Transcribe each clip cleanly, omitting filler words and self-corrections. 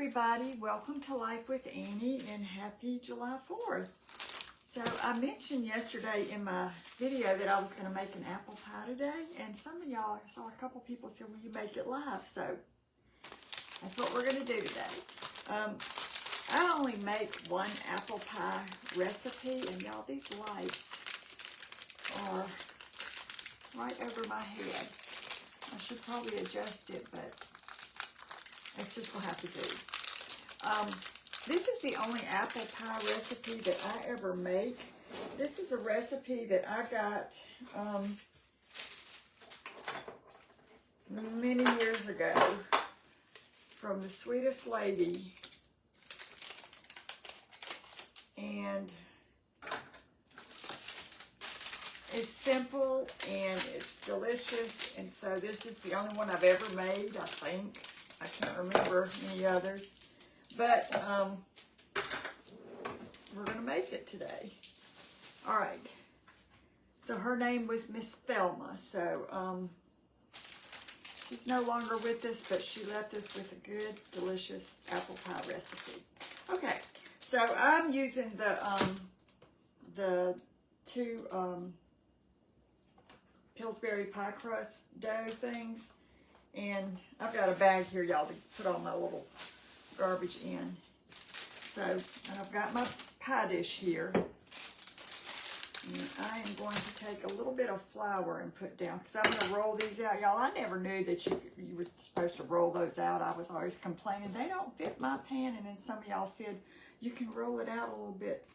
everybody, welcome to Life with Annie and happy July 4th. So I mentioned yesterday in my video that I was going to make an apple pie today, and some of y'all, I saw a couple people say, will you make it live? So that's what we're going to do today. I only make one apple pie recipe, and y'all, these lights are right over my head. I should probably adjust it, but that's just what I have to do. This is the only apple pie recipe that I ever make. This is a recipe that I got many years ago from the sweetest lady. And it's simple and it's delicious. And so this is the only one I've ever made, I think. I can't remember any others, but we're going to make it today. All right. So her name was Miss Thelma. So she's no longer with us, but she left us with a good, delicious apple pie recipe. Okay. So I'm using the two Pillsbury pie crust dough things. And I've got a bag here, y'all, to put all my little garbage in. So, and I've got my pie dish here. And I am going to take a little bit of flour and put down, because I'm going to roll these out. Y'all, I never knew that you were supposed to roll those out. I was always complaining, they don't fit my pan. And then some of y'all said, you can roll it out a little bit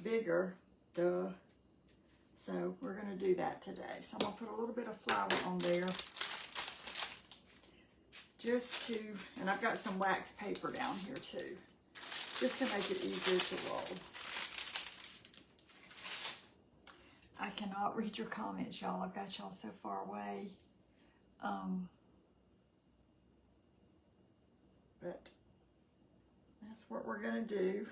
bigger. Duh. So, we're going to do that today. So, I'm going to put a little bit of flour on there. Just to, and I've got some wax paper down here too, just to make it easier to roll. I cannot read your comments, y'all. I've got y'all so far away. But that's what we're gonna do.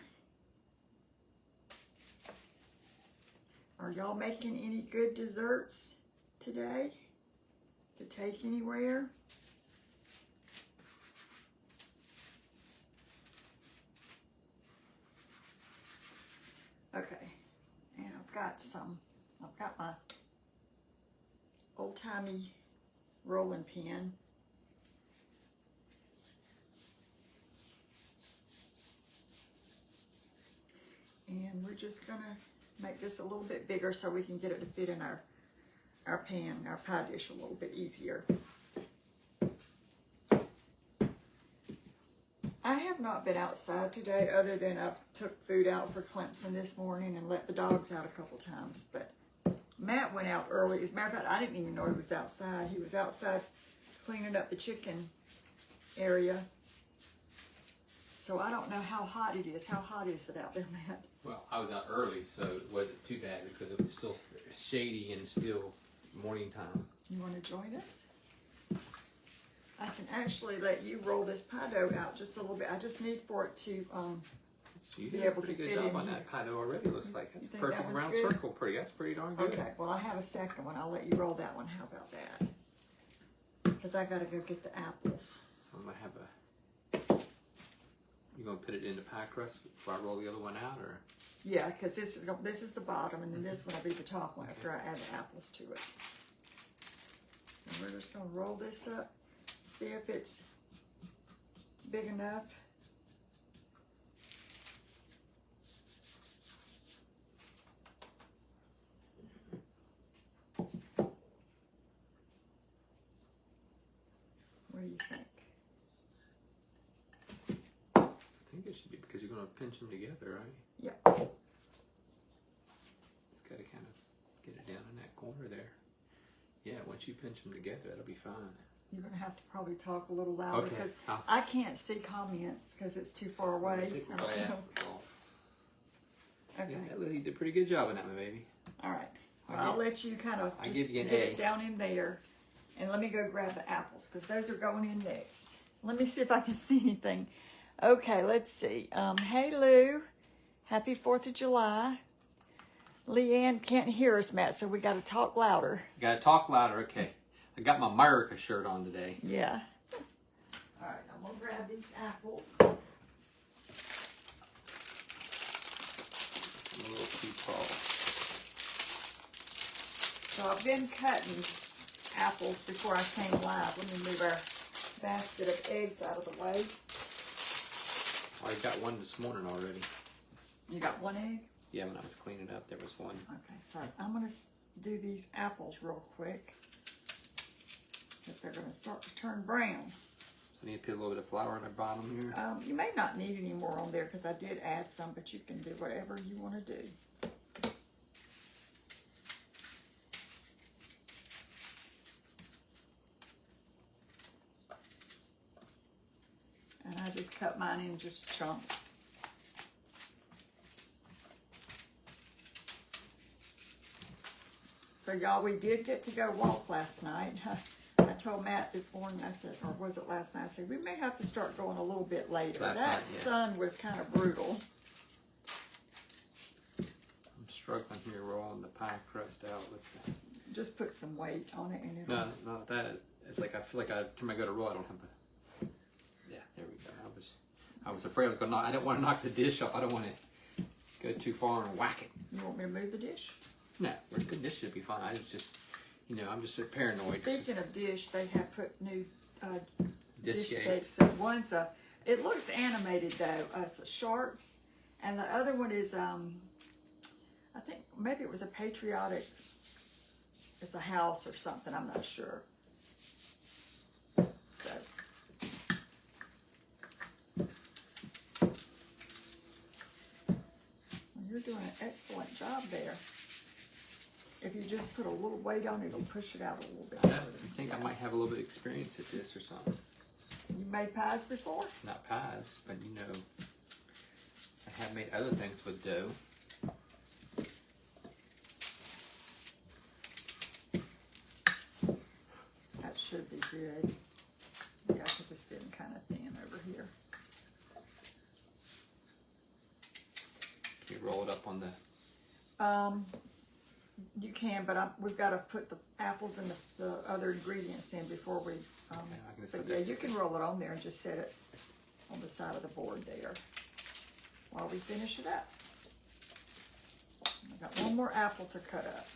Are y'all making any good desserts today to take anywhere? Okay, and I've got my old-timey rolling pin. And we're just gonna make this a little bit bigger so we can get it to fit in our pan, our pie dish a little bit easier. I have not been outside today other than I took food out for Clemson this morning and let the dogs out a couple times. But Matt went out early. As a matter of fact, I didn't even know he was outside. He was outside cleaning up the chicken area. So I don't know how hot it is. How hot is it out there, Matt? Well, I was out early, so it wasn't too bad because it was still shady and still morning time. You want to join us? I can actually let you roll this pie dough out just a little bit. I just need for it to you be did able a pretty to good fit job in on here. that pie dough already. Looks like that's think perfect that one's round good? circle. Pretty. That's pretty darn good. Okay, well, I have a second one. I'll let you roll that one. How about that? Because I got to go get the apples. So I'm gonna have you gonna put it in the pie crust before I roll the other one out, or? Yeah, because this is the bottom, and then this one will be the top one after I add the apples to it. So we're just going to roll this up, see if it's big enough. What do you think? I think it should be because you're gonna pinch them together, right? Yeah. It's got to kind of get it down in that corner there. Yeah, once you pinch them together, that'll be fine. You're going to have to probably talk a little louder Okay. because I can't see comments because it's too far away. Take my I don't know. glasses off. Okay. Yeah, you did a pretty good job on that one, baby. All right. Well, I'll let you kind of just give you get an it A. down in there. And let me go grab the apples because those are going in next. Let me see if I can see anything. Okay, let's see. Hey, Lou. Happy 4th of July. Leanne can't hear us, Matt, so we got to talk louder. Got to talk louder, okay. I got my America shirt on today. Yeah. Alright, I'm gonna grab these apples. A little too tall. So I've been cutting apples before I came live. Let me move our basket of eggs out of the way. I got one this morning already. You got one egg? Yeah, when I was cleaning up, there was one. Okay, so I'm gonna do these apples real quick because they're gonna start to turn brown. So I need to put a little bit of flour on the bottom here. You may not need any more on there because I did add some, but you can do whatever you want to do. And I just cut mine in just chunks. So y'all, we did get to go walk last night. I told Matt this morning, I said, or was it last night? I said, we may have to start going a little bit later. Last that night, yeah. sun was kind of brutal. I'm struggling here rolling the pie crust out with the... Just put some weight on it and No, not that. It's like I feel like every time I go to roll, I don't have a... Yeah, there we go. I was afraid I was going to knock... I didn't want to knock the dish off. I don't want to go too far and whack it. You want me to move the dish? No, we're good. This should be fine. I was just, I'm just paranoid. Speaking of dish, they have put new dish shape. shapes. So one's it looks animated though, it's sharks, and the other one is I think maybe it was a patriotic. It's a house or something. I'm not sure. So. Well, you're doing an excellent job there. If you just put a little weight on it, it'll push it out a little bit. I think I might have a little bit of experience at this or something. You made pies before? Not pies, but I have made other things with dough. That should be good. Yeah, because it's getting kind of thin over here. Can you roll it up on the... You can, but we've got to put the apples and the other ingredients in before we. I can just But let yeah, that you sit can there. roll it on there and just set it on the side of the board there while we finish it up. I got one more apple to cut up.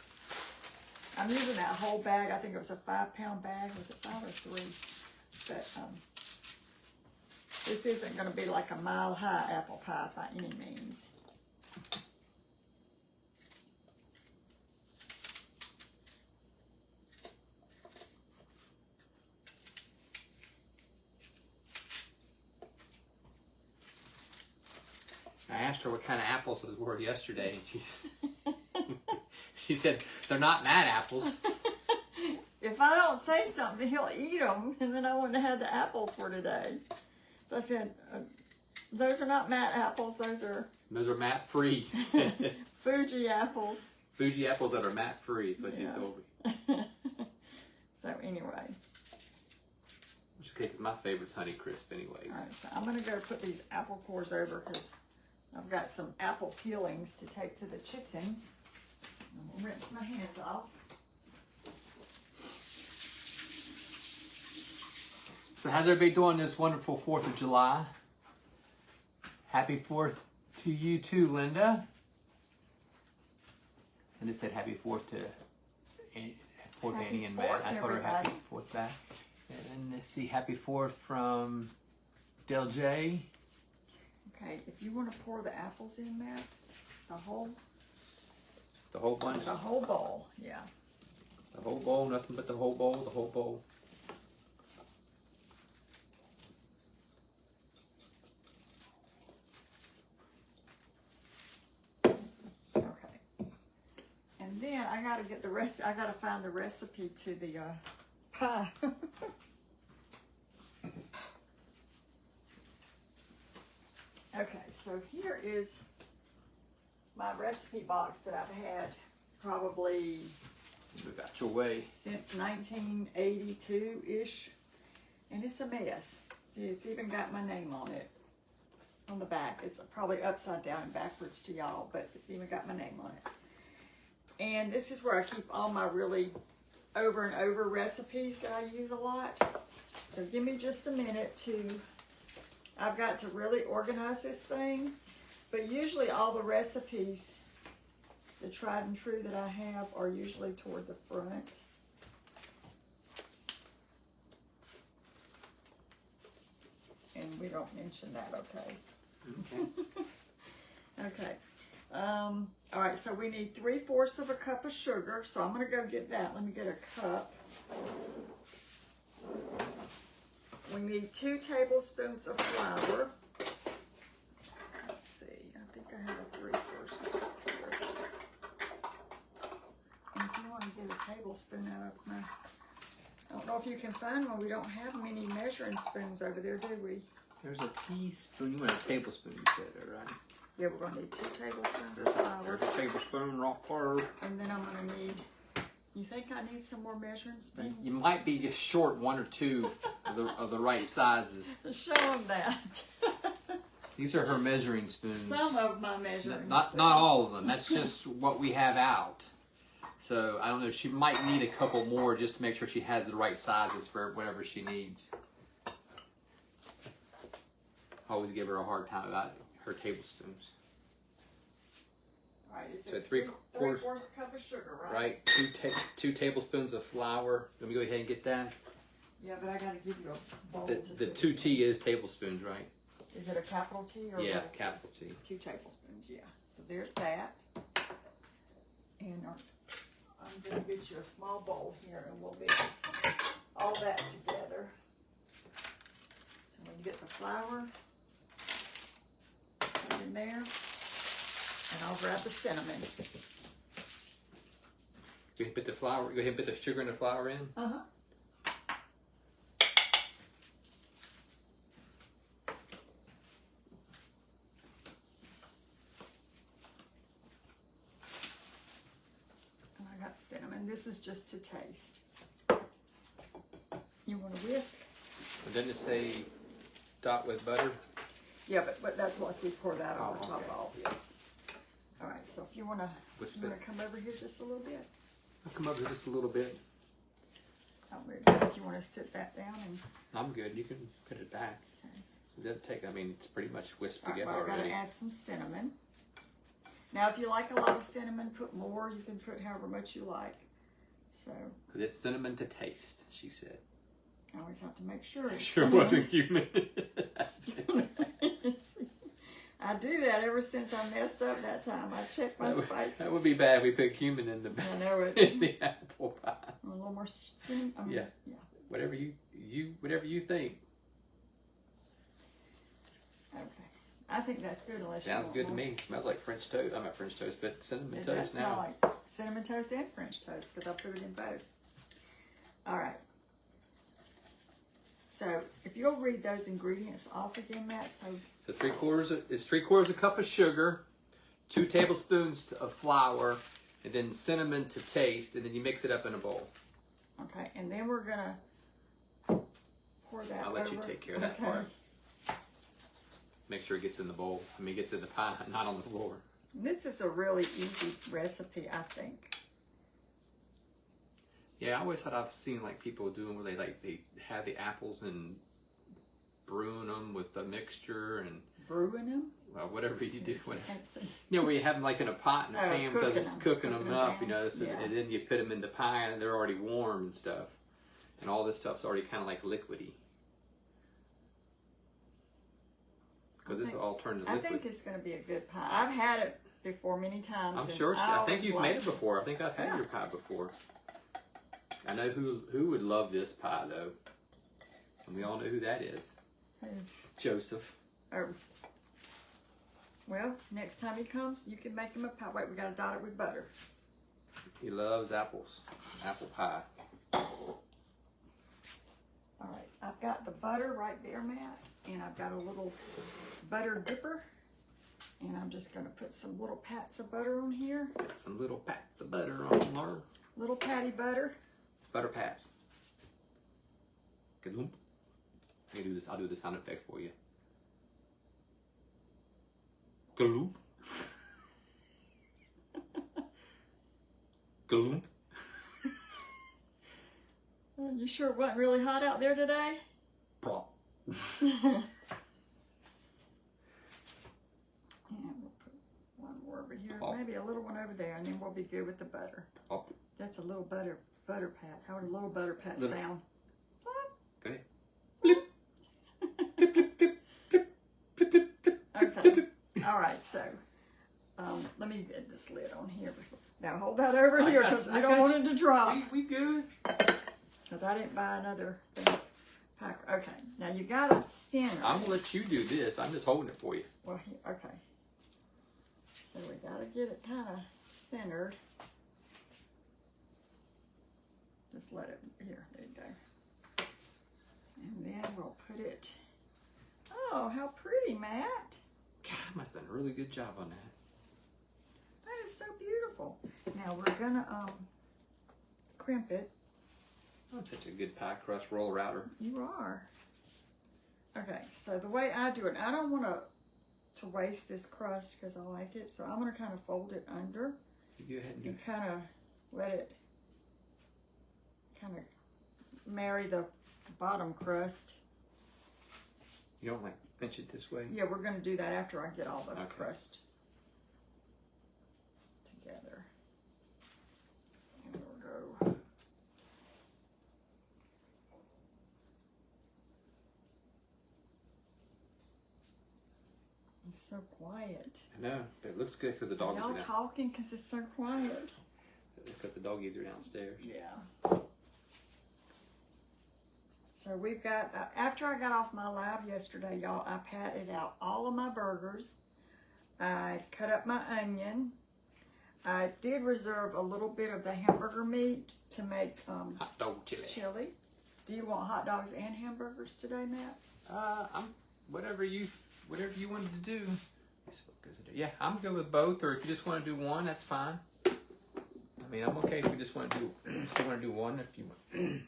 I'm using that whole bag. I think it was a 5-pound bag. Was it 5 or 3? But this isn't going to be like a mile-high apple pie by any means. I asked her what kind of apples those were yesterday, and she said, they're not mad apples. If I don't say something, he'll eat them, and then I wouldn't have had the apples for today. So I said, those are not Matt apples, those are Those are mat-free. Fuji apples. Fuji apples that are mat-free is what she told me. So anyway. Which is okay, because my favorite's Honeycrisp anyways. All right, so I'm going to go put these apple cores over because I've got some apple peelings to take to the chickens. I'm going to rinse my hands off. So how's everybody doing this wonderful 4th of July? Happy 4th to you too, Linda. And it said happy 4th to Annie and Matt. I told her happy 4th back. And then let's see, happy 4th from Del J. Okay, if you want to pour the apples in, Matt, the whole bunch. the whole bowl, yeah. The whole bowl, nothing but the whole bowl. And then I gotta get the rest. I gotta find the recipe to the pie. Okay, so here is my recipe box that I've had probably Move out your way. since 1982-ish, and it's a mess. See, it's even got my name on it on the back. It's probably upside down and backwards to y'all, but it's even got my name on it. And this is where I keep all my really over and over recipes that I use a lot. So give me just a minute I've got to really organize this thing. But usually all the recipes, the tried and true that I have, are usually toward the front. And we don't mention that, okay? Okay. Okay. All right, so we need 3/4 of a cup of sugar. So I'm going to go get that. Let me get a cup. We need 2 tablespoons of flour. Let's see. I think I have a 3/4 cup here. And if you want to get a tablespoon out of my... I don't know if you can find one. We don't have many measuring spoons over there, do we? There's a teaspoon. You want a tablespoon, you said it, right? Yeah, we're going to need 2 tablespoons of flour. There's a tablespoon right there. And then I'm going to need... You think I need some more measuring spoons? You might be just short 1 or 2 of the right sizes. Show them that. These are her measuring spoons. Some of my measuring Not spoons. all of them. That's just what we have out. So I don't know. She might need a couple more just to make sure she has the right sizes for whatever she needs. I always give her a hard time about her tablespoons. All right, it So says 3/4 3/4 cup of sugar, right? Right. 2 tablespoons of flour. Let me go ahead and get that. Yeah, but I got to give you a bowl The to put 2 it in. T is tablespoons, right? Is it a capital T or Yeah, little T? capital T. 2 tablespoons, yeah. So there's that. And I'm going to get you a small bowl here and we'll mix all that together. So when you get the flour, put it in there. And I'll grab the cinnamon. Go ahead and put the flour. Go ahead and put the sugar and the flour in. Uh-huh. And I got cinnamon. This is just to taste. You want to whisk? And then it say dot with butter. Yeah, but that's once we pour that on Oh, top okay. of all this. All right, so if you want to come over here just a little bit. I'll come over just a little bit. I'll move that if you want to sit that down and. I'm good. You can put it back. Okay. It doesn't take. I mean, it's pretty much whisked All right, together well, I got already. to add some cinnamon. Now, if you like a lot of cinnamon, put more. You can put however much you like. So. Because it's cinnamon to taste, she said. I always have to make sure. It's Sure cinnamon. wasn't human. That's good. I do that ever since I messed up that time. I check my spices. That would be bad if we put cumin in the I know it. in the apple pie. A little more cinnamon. Yeah. Yeah. Whatever you think. Okay. I think that's good unless Sounds you good to want me. Smells like French toast. I'm not French toast, but cinnamon It does toast smell now. like cinnamon toast and French toast because I put it in both. All right. So if you'll read those ingredients off again, Matt. So So 3/4 a cup of sugar, 2 tablespoons of flour, and then cinnamon to taste, and then you mix it up in a bowl. okay, and then we're gonna pour that. I'll let you over. take care of that part. Make sure it gets in the bowl. I mean, it gets in the pie, not on the floor. This is a really easy recipe, I think. Yeah, I always thought I've seen like people doing where they have the apples and brewing them with a mixture and Brewing them. well, whatever you do. Can't see. You know, where you have them like in a pot and a Oh, pan because it's cooking cooking them them up, you down. know, so Yeah. and then you put them in the pie and they're already warm and stuff. And all this stuff's already kind of like liquidy. Because it's all turned to I liquid. think it's going to be a good pie. I've had it before many times. I'm and sure. I think always you've like made it before. I think I've had Yeah. your pie before. I know who would love this pie though, and we all know who that is. Who? Joseph. Oh. Well, next time he comes, you can make him a pie. Wait, we got to dot it with butter. He loves apples. Apple pie. All right, I've got the butter right there, Matt, and I've got a little butter dipper, and I'm just going to put some little pats of butter on here. Got some little pats of butter on there. Little patty butter. Butter pats. Kadoom. I can do this. I'll do the sound effect for you. Kadoom. Kadoom. You sure it wasn't really hot out there today? Plop. And we'll put one more over here, Plop. maybe a little one over there, and then we'll be good with the butter. Plop. That's a little butter pat. How would a little butter pat Little. sound? Go ahead. Blip. Blip, blip, blip, blip, blip, blip, blip, Okay. blip. All right, so let me get this lid on here. Now hold that over I here got- because I we don't got want you. it to drop. We good. Because I didn't buy another thing. Pack. Okay, now you got to center. I'm gonna let you do this. I'm just holding it for you. Well, okay. So we got to get it kind of centered. Just let it, here, there you go. And then we'll put it, oh, how pretty, Matt. God, I must have done a really good job on that. That is so beautiful. Now we're gonna crimp it. I'm such a good pie crust roll router. You are. Okay, so the way I do it, I don't want to waste this crust because I like it, so I'm gonna kind of fold it under You go ahead and do and kind of let it kind of marry the bottom crust. You don't like pinch it this way? Yeah, we're gonna do that after I get all the Okay. crust together. And we'll go. It's so quiet. I know, but it looks good because the doggies Y'all are down. talking because it's so quiet. Because the doggies are downstairs. Yeah. So we've got, after I got off my live yesterday, y'all, I patted out all of my burgers. I cut up my onion. I did reserve a little bit of the hamburger meat to make Hot dog chili. chili. Do you want hot dogs and hamburgers today, Matt? I'm whatever you wanted to do. Yeah, I'm good with both. Or if you just want to do one, that's fine. I mean, I'm okay if you just want to do. If you want to do one, if you want.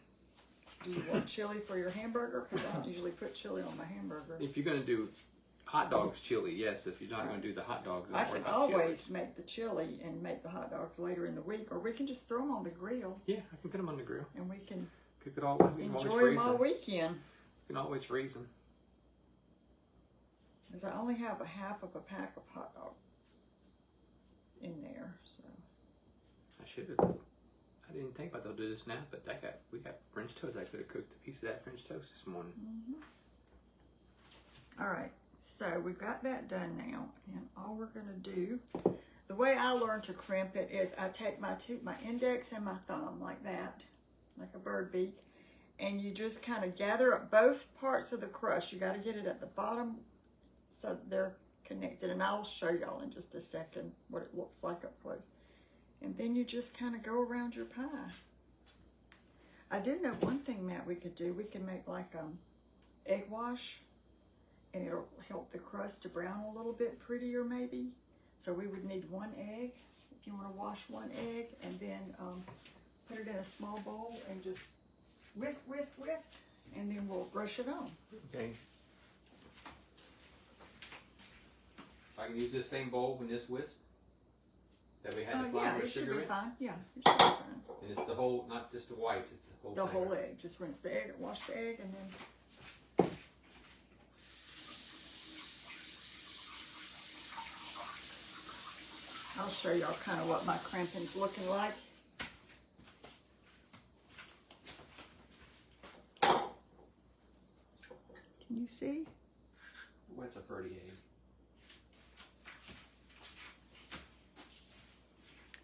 Do you want chili for your hamburger? Because I don't usually put chili on my hamburger. If you're gonna do hot dogs chili, yes. If you're not gonna do the hot dogs, I don't worry can about always chili. make the chili and make the hot dogs later in the week, or we can just throw them on the grill Yeah, I can put them on the grill. and we can Cook it all. We can always enjoy freeze them all them. weekend. You can always freeze them. Because I only have a half of a pack of hot dog in there, so. I should have. I didn't think about they'll do this now, but we got French toast. I could have cooked a piece of that French toast this morning. All right, so we've got that done now, and all we're gonna do, the way I learned to crimp it is I take my index and my thumb like that, like a bird beak, and you just kind of gather up both parts of the crust. You got to get it at the bottom so they're connected, and I'll show y'all in just a second what it looks like up close. And then you just kind of go around your pie. I do know one thing, Matt, we could do. We can make like egg wash, and it'll help the crust to brown a little bit prettier maybe. So we would need one egg, if you want to wash one egg, and then put it in a small bowl and just whisk, whisk, whisk, and then we'll brush it on. Okay. So I can use this same bowl when this whisk that we had the Yeah, flour and it should sugar be in. fine. Yeah, it should be fine. And it's the whole, not just the whites, it's the whole The thing. whole egg. Just rinse the egg, wash the egg, and then I'll show y'all kind of what my crimping's looking like. Can you see? What's a pretty egg?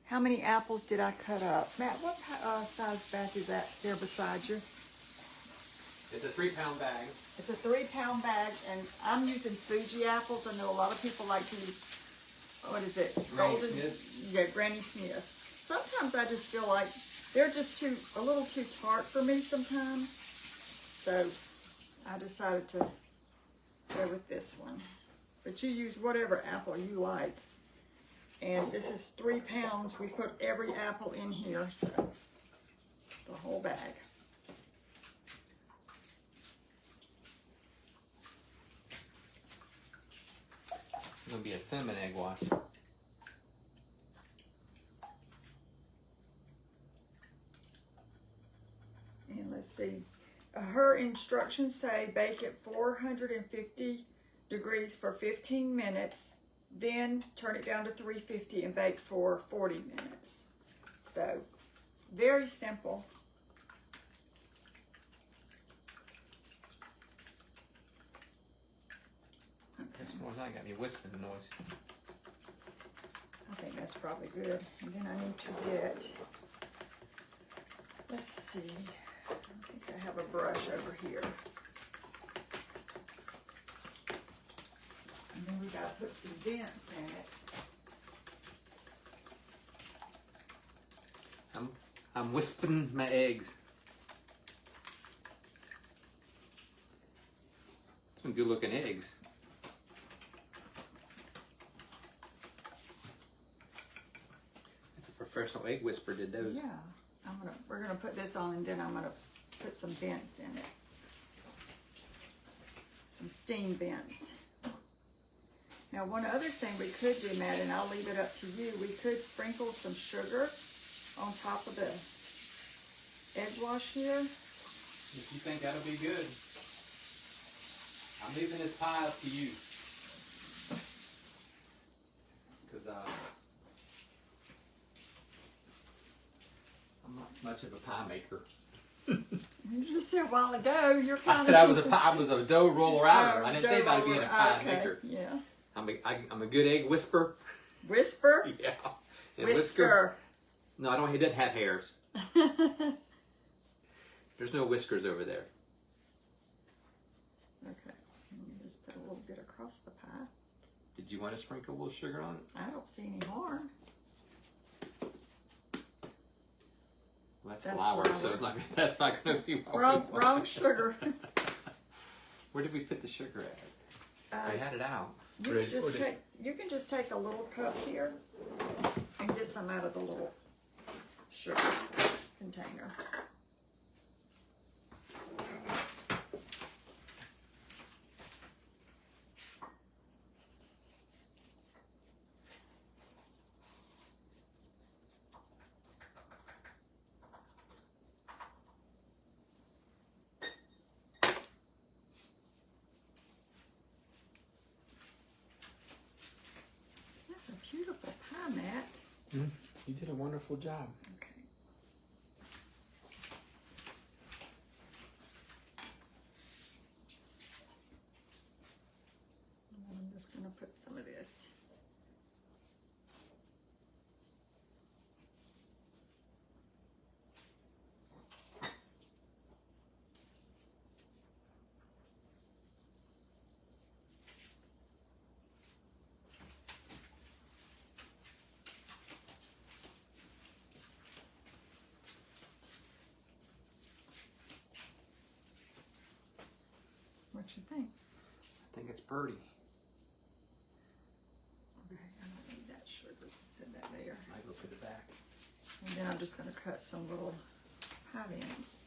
How many apples did I cut up? Matt, what size bag is that there beside you? It's a 3-pound bag. It's a 3-pound bag, and I'm using Fuji apples. I know a lot of people like to use, what is it? Granny Smith. Yeah, Granny Smith. Sometimes I just feel like they're just a little too tart for me sometimes. So I decided to go with this one. But you use whatever apple you like. And this is 3 pounds. We put every apple in here, so the whole bag. It's going to be a cinnamon egg wash. And let's her instructions say bake at 450 degrees for 15 minutes, then turn it down to 350 and bake for 40 minutes. So, very simple. That's more than I got me whispering noise. I think that's probably good. And then I need to get, let's see, I think I have a brush over here. And then we gotta put some vents in it. I'm whispering my eggs. Some good looking eggs. That's a professional egg whisperer did those. Yeah, we're gonna put this on, and then I'm gonna put some vents in it. Some steam vents. Now, one other thing we could do, Matt, and I'll leave it up to you, we could sprinkle some sugar on top of the egg wash here. If you think that'll be good. I'm leaving this pie up to you. Because I'm not much of a pie maker. You just said a while ago, you're kind I of... said I was a dough roller outer. I didn't say about being a pie okay. maker. Yeah. I'm a good egg whisperer. Whisper? Yeah. And Whisker. No, I don't. He doesn't have hairs. There's no whiskers over there. Okay. Let me just put a little bit across the pie. Did you want to sprinkle a little sugar on it? I don't see any harm. Well, that's flour, so it's not. That's not going to be wrong sugar. Where did we put the sugar at? We had it out. You can just take a little cup here and get some out of the little sugar container. That's a beautiful pie, Matt. You did a wonderful job. Okay. And I'm just going to put some of this. What you think? I think it's pretty. Okay, I don't need that sugar. Set that there. I go put it back. And then I'm just going to cut some little pie ends.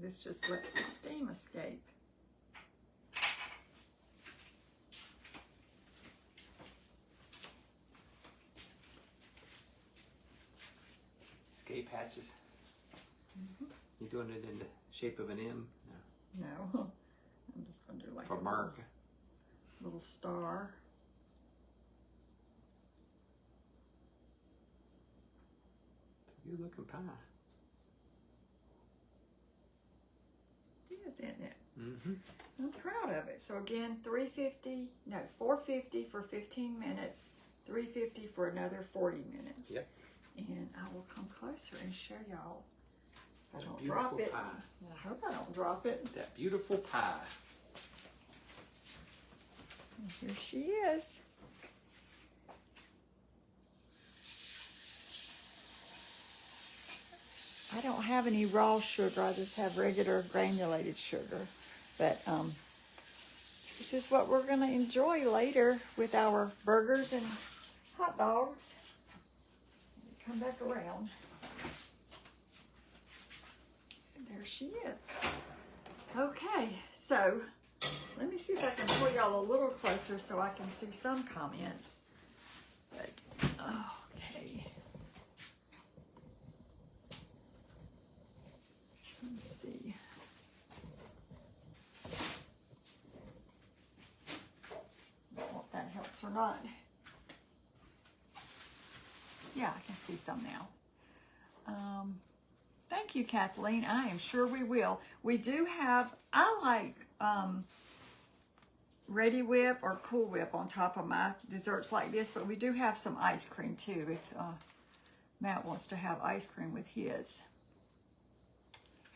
This just lets the steam escape. Escape hatches. You doing it in the shape of an M? No. No, I'm just going to do like For a Mark. little star. It's a good looking pie. It is, isn't it? Mm-hmm. I'm proud of it. So again, 450 for 15 minutes, 350 for another 40 minutes. Yep. And I will come closer and show y'all. If I That don't beautiful drop it. pie. I hope I don't drop it. That beautiful pie. And here she is. I don't have any raw sugar. I just have regular granulated sugar. But this is what we're going to enjoy later with our burgers and hot dogs. Come back around. And there she is. Okay, so let me see if I can pull y'all a little closer so I can see some comments. But, okay. or not. Yeah, I can see some now. Thank you, Kathleen. I am sure we will. We do have, I like Ready Whip or Cool Whip on top of my desserts like this, but we do have some ice cream too if Matt wants to have ice cream with his.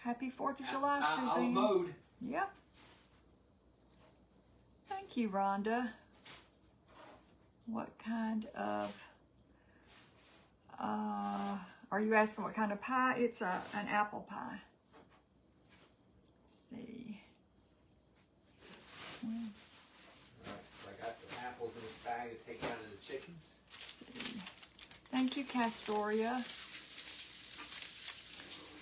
Happy 4th of July, Suzanne. Mode. Yeah. Thank you, Rhonda. What kind of, are you asking what kind of pie? It's an apple pie. Let's see. I got the apples in this bag to take out of the chickens. Let's see. Thank you, Castoria.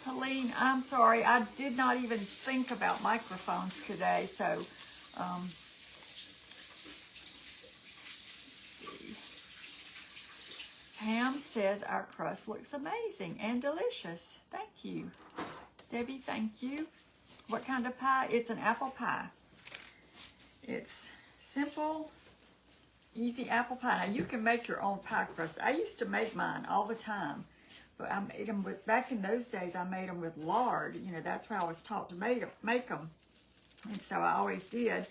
Helene, I'm sorry, I did not even think about microphones today, so let's see. Pam says our crust looks amazing and delicious. Thank you. Debbie, thank you. What kind of pie? It's an apple pie. It's simple, easy apple pie. Now you can make your own pie crust. I used to make mine all the time. But I made them with, back in those days, I made them with lard. You know, that's how I was taught to make them. And so I always did.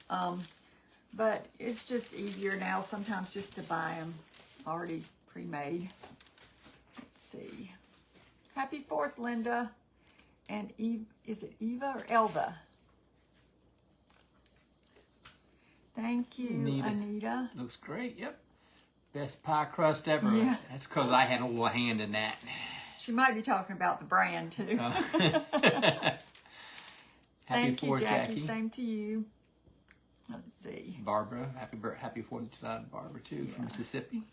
But it's just easier now sometimes just to buy them already pre-made. Let's see. Happy 4th, Linda. And Eve, is it Eva or Elva? Thank you, Anita. Looks great, yep. Best pie crust ever. Yeah. That's because I had a little hand in that. She might be talking about the brand, too. Thank you, Jackie. Same to you. Let's see. Barbara, happy 4th of July to Barbara, too, from Mississippi.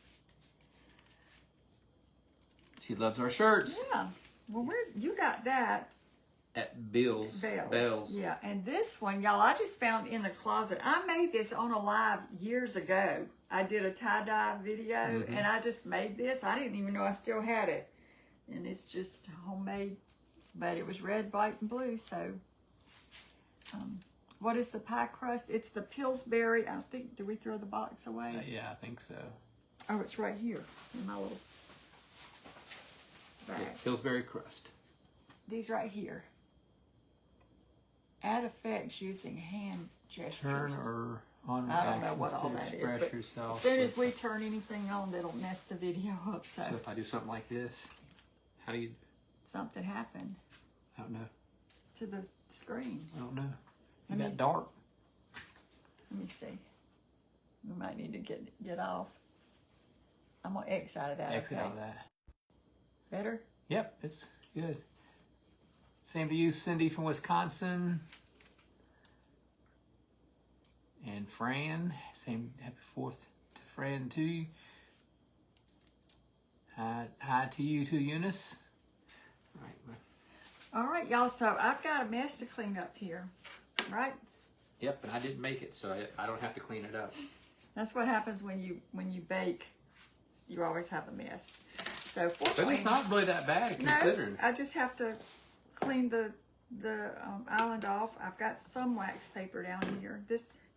She loves our shirts. Yeah. Well, you got that. At Bell's. Yeah, and this one, y'all, I just found in the closet. I made this on a live years ago. I did a tie-dye video, and I just made this. I didn't even know I still had it. And it's just homemade, but it was red, white, and blue, so. What is the pie crust? It's the Pillsbury. I think, did we throw the box away? Yeah, I think so. Oh, it's right here in my little bag. Yeah, Pillsbury crust. These right here. Add effects using hand gestures. Turn or on I don't know what all to that is, express but yourself. as soon as we turn anything on, that'll mess the video up. So if I do something like this, how do you? Something happened I don't know. to the screen. I don't know. Let It me- got dark. Let me see. We might need to get off. I'm gonna X out of that. Exit okay? out of that. Better? Yep, it's good. Same to you, Cindy from Wisconsin. And Fran. Same happy 4th to Fran too. Hi to you too, Eunice. All right. All right, y'all. So I've got a mess to clean up here, right? Yep, and I didn't make it, so I don't have to clean it up. That's what happens when you bake. You always have a mess. So But fortunately, it's not really that bad considering. no, I just have to clean the island off. I've got some wax paper down here.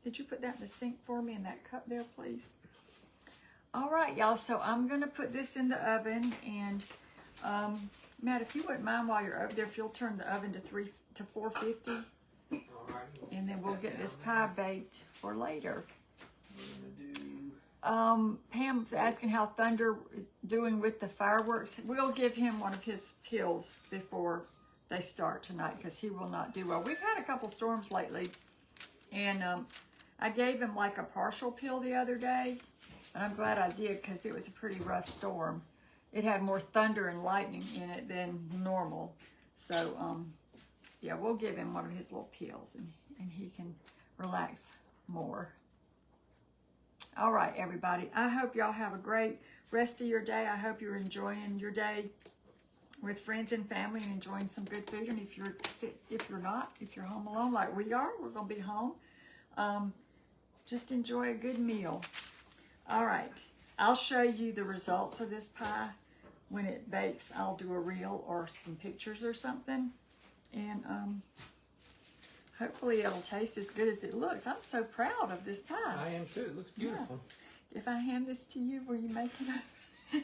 Did you put that in the sink for me in that cup there, please? All right, y'all. So I'm gonna put this in the oven, and Matt, if you wouldn't mind while you're over there, if you'll turn the oven to 450, and then we'll get this pie baked for later. Pam's asking how Thunder is doing with the fireworks. We'll give him one of his pills before they start tonight because he will not do well. We've had a couple storms lately, and I gave him like a partial pill the other day, and I'm glad I did because it was a pretty rough storm. It had more thunder and lightning in it than normal. So, yeah, we'll give him one of his little pills, and he can relax more. All right, everybody. I hope y'all have a great rest of your day. I hope you're enjoying your day with friends and family and enjoying some good food. And if you're not, if you're home alone like we are, we're going to be home. Just enjoy a good meal. All right. I'll show you the results of this pie when it bakes. I'll do a reel or some pictures or something. And hopefully it'll taste as good as it looks. I'm so proud of this pie. I am too. It looks beautiful. if I hand this to you, will you make it?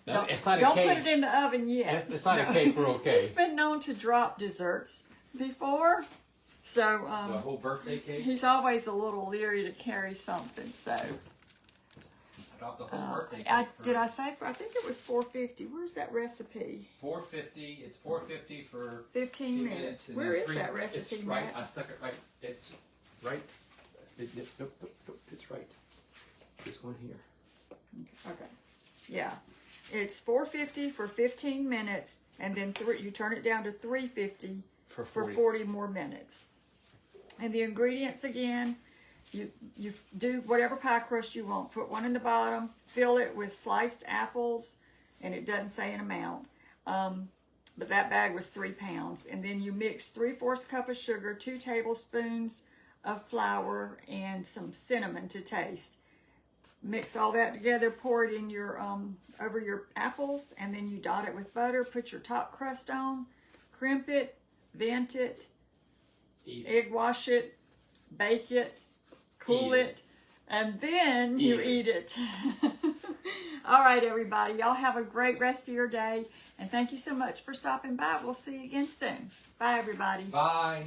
No, Don't, it's not a don't cake. put it in the oven yet. It's not a cake. We're okay. He's been known to drop desserts before, so The whole birthday cake. he's always a little leery to carry something. So I dropped the whole birthday cake. did I say? I think it was $4.50. Where's that recipe? $4.50. It's $4.50 for 15 minutes. and Where then is that recipe, It's right. Matt? I stuck it right. It's right. Nope. It's right. This one here. Okay. Yeah. It's $4.50 for 15 minutes, and then you turn it down to $3.50 For for 40. 40 more minutes. And the ingredients again, you do whatever pie crust you want. Put one in the bottom, fill it with sliced apples, and it doesn't say an amount. But that bag was 3 pounds. And then you mix 3/4 cup of sugar, 2 tablespoons of flour, and some cinnamon to taste. Mix all that together, pour it in your over your apples, and then you dot it with butter, put your top crust on, crimp it, vent it, egg wash it, bake it, cool it, and then you eat it. All right, everybody. Y'all have a great rest of your day, and thank you so much for stopping by. We'll see you again soon. Bye, everybody. Bye.